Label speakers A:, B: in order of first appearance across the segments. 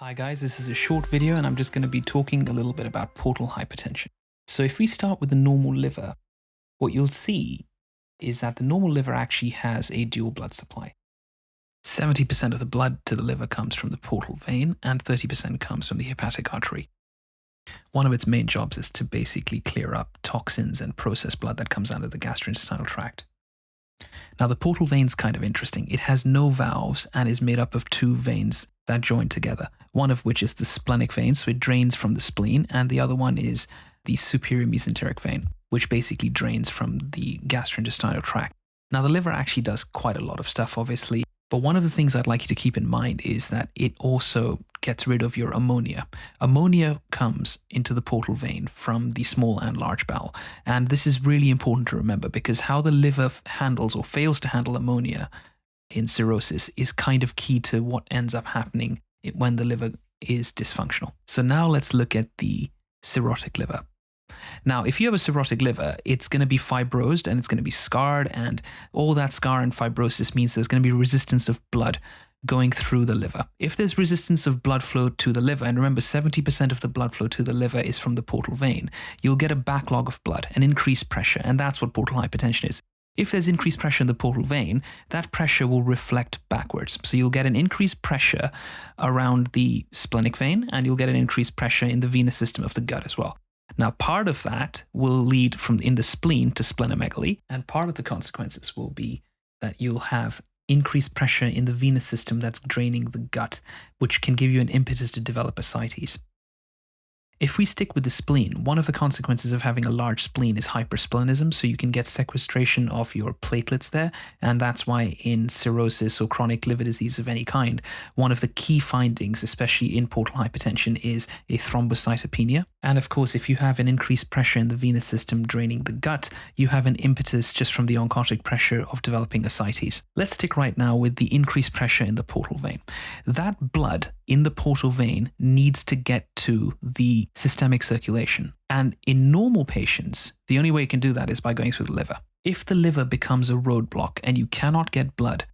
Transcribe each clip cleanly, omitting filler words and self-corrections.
A: Hi guys, this is a short video and I'm just going to be talking a little bit about portal hypertension. So if we start with the normal liver, what you'll see is that the normal liver actually has a dual blood supply. 70% of the blood to the liver comes from the portal vein and 30% comes from the hepatic artery. One of its main jobs is to basically clear up toxins and process blood that comes out of the gastrointestinal tract. Now the portal vein is kind of interesting. It has no valves and is made up of two veins that join together, one of which is the splenic vein, so it drains from the spleen, and the other one is the superior mesenteric vein, which basically drains from the gastrointestinal tract. Now the liver actually does quite a lot of stuff, obviously, but one of the things I'd like you to keep in mind is that it also gets rid of your ammonia. Ammonia comes into the portal vein from the small and large bowel, and this is really important to remember because how the liver handles or fails to handle ammonia in cirrhosis is kind of key to what ends up happening when the liver is dysfunctional. So now let's look at the cirrhotic liver. Now, if you have a cirrhotic liver, it's going to be fibrosed and it's going to be scarred, and all that scar and fibrosis means there's going to be resistance of blood going through the liver. If there's resistance of blood flow to the liver, and remember 70% of the blood flow to the liver is from the portal vein, you'll get a backlog of blood, an increased pressure, and that's what portal hypertension is. If there's increased pressure in the portal vein, that pressure will reflect backwards. So you'll get an increased pressure around the splenic vein, and you'll get an increased pressure in the venous system of the gut as well. Now, part of that will lead from in the spleen to splenomegaly, and part of the consequences will be that you'll have increased pressure in the venous system that's draining the gut, which can give you an impetus to develop ascites. If we stick with the spleen, one of the consequences of having a large spleen is hypersplenism, so you can get sequestration of your platelets there, and that's why in cirrhosis or chronic liver disease of any kind, one of the key findings, especially in portal hypertension, is a thrombocytopenia. And of course, if you have an increased pressure in the venous system draining the gut, you have an impetus just from the oncotic pressure of developing ascites. Let's stick right now with the increased pressure in the portal vein. That blood in the portal vein needs to get to the systemic circulation. And in normal patients, the only way you can do that is by going through the liver. If the liver becomes a roadblock and you cannot get blood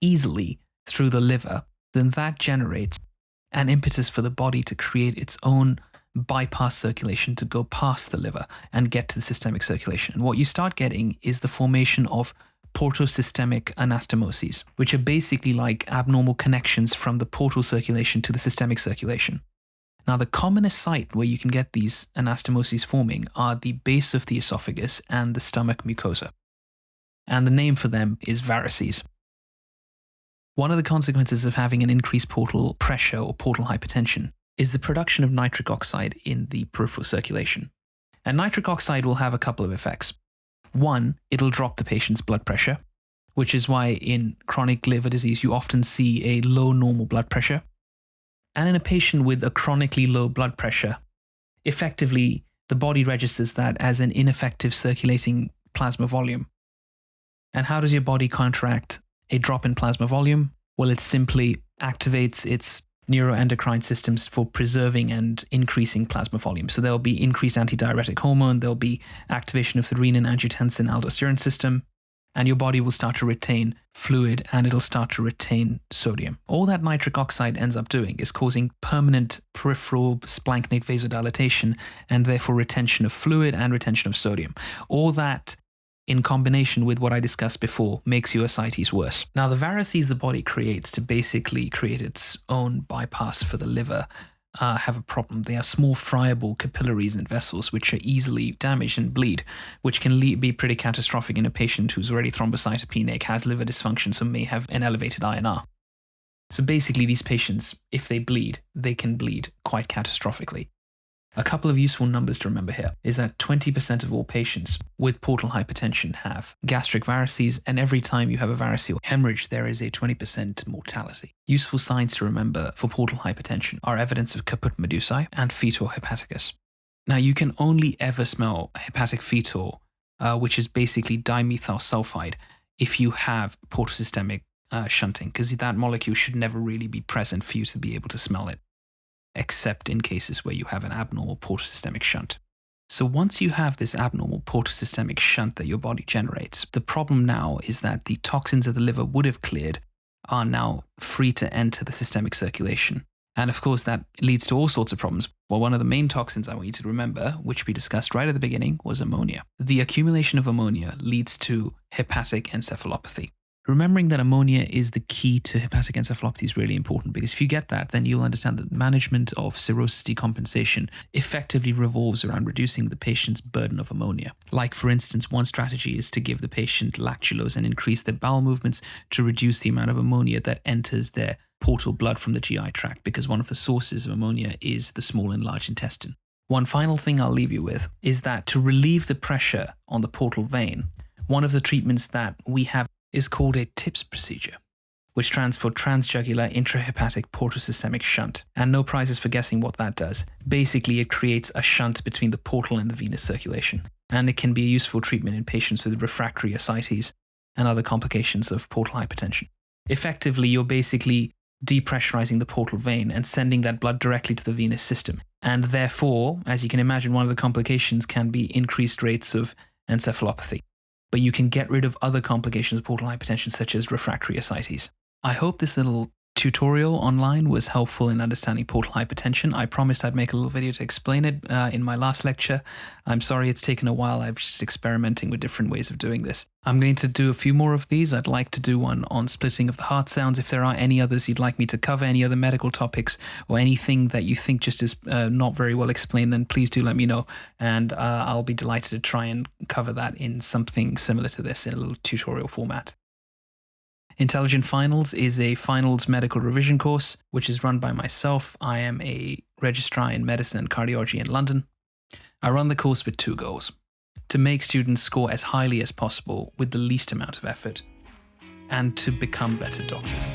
A: easily through the liver, then that generates an impetus for the body to create its own bypass circulation to go past the liver and get to the systemic circulation. And what you start getting is the formation of portosystemic anastomoses, which are basically like abnormal connections from the portal circulation to the systemic circulation. Now, the commonest site where you can get these anastomoses forming are the base of the esophagus and the stomach mucosa. And the name for them is varices. One of the consequences of having an increased portal pressure or portal hypertension is the production of nitric oxide in the peripheral circulation. And nitric oxide will have a couple of effects. One, it'll drop the patient's blood pressure, which is why in chronic liver disease you often see a low normal blood pressure. And in a patient with a chronically low blood pressure, effectively the body registers that as an ineffective circulating plasma volume. And how does your body counteract a drop in plasma volume? Well, it simply activates its neuroendocrine systems for preserving and increasing plasma volume. So there'll be increased antidiuretic hormone, there'll be activation of the renin-angiotensin-aldosterone system, and your body will start to retain fluid and it'll start to retain sodium. All that nitric oxide ends up doing is causing permanent peripheral splanchnic vasodilatation and therefore retention of fluid and retention of sodium. All that in combination with what I discussed before makes your ascites worse. Now, the varices the body creates to basically create its own bypass for the liver have a problem. They are small friable capillaries and vessels which are easily damaged and bleed, which can be pretty catastrophic in a patient who's already thrombocytopenic, has liver dysfunction, so may have an elevated INR. So basically these patients, if they bleed, they can bleed quite catastrophically. A couple of useful numbers to remember here is that 20% of all patients with portal hypertension have gastric varices, and every time you have a variceal hemorrhage, there is a 20% mortality. Useful signs to remember for portal hypertension are evidence of caput medusae and fetor hepaticus. Now, you can only ever smell hepatic fetor, which is basically dimethyl sulfide, if you have portosystemic shunting, because that molecule should never really be present for you to be able to smell it, except in cases where you have an abnormal portosystemic shunt. So once you have this abnormal portosystemic shunt that your body generates, the problem now is that the toxins that the liver would have cleared are now free to enter the systemic circulation. And of course, that leads to all sorts of problems. Well, one of the main toxins I want you to remember, which we discussed right at the beginning, was ammonia. The accumulation of ammonia leads to hepatic encephalopathy. Remembering that ammonia is the key to hepatic encephalopathy is really important, because if you get that, then you'll understand that management of cirrhosis decompensation effectively revolves around reducing the patient's burden of ammonia. Like, for instance, one strategy is to give the patient lactulose and increase their bowel movements to reduce the amount of ammonia that enters their portal blood from the GI tract, because one of the sources of ammonia is the small and large intestine. One final thing I'll leave you with is that to relieve the pressure on the portal vein, one of the treatments that we have is called a TIPS procedure, which stands for transjugular intrahepatic portosystemic shunt. And no prizes for guessing what that does. Basically, it creates a shunt between the portal and the venous circulation. And it can be a useful treatment in patients with refractory ascites and other complications of portal hypertension. Effectively, you're basically depressurizing the portal vein and sending that blood directly to the venous system. And therefore, as you can imagine, one of the complications can be increased rates of encephalopathy. But you can get rid of other complications of portal hypertension, such as refractory ascites. I hope this little tutorial online was helpful in understanding portal hypertension. I promised I'd make a little video to explain it in my last lecture. I'm sorry it's taken a while. I'm just experimenting with different ways of doing this. I'm going to do a few more of these. I'd like to do one on splitting of the heart sounds. If there are any others you'd like me to cover, any other medical topics, or anything that you think just is not very well explained, then please do let me know. And I'll be delighted to try and cover that in something similar to this in a little tutorial format. Intelligent Finals is a finals medical revision course, which is run by myself. I am a registrar in medicine and cardiology in London. I run the course with two goals: to make students score as highly as possible with the least amount of effort, and to become better doctors.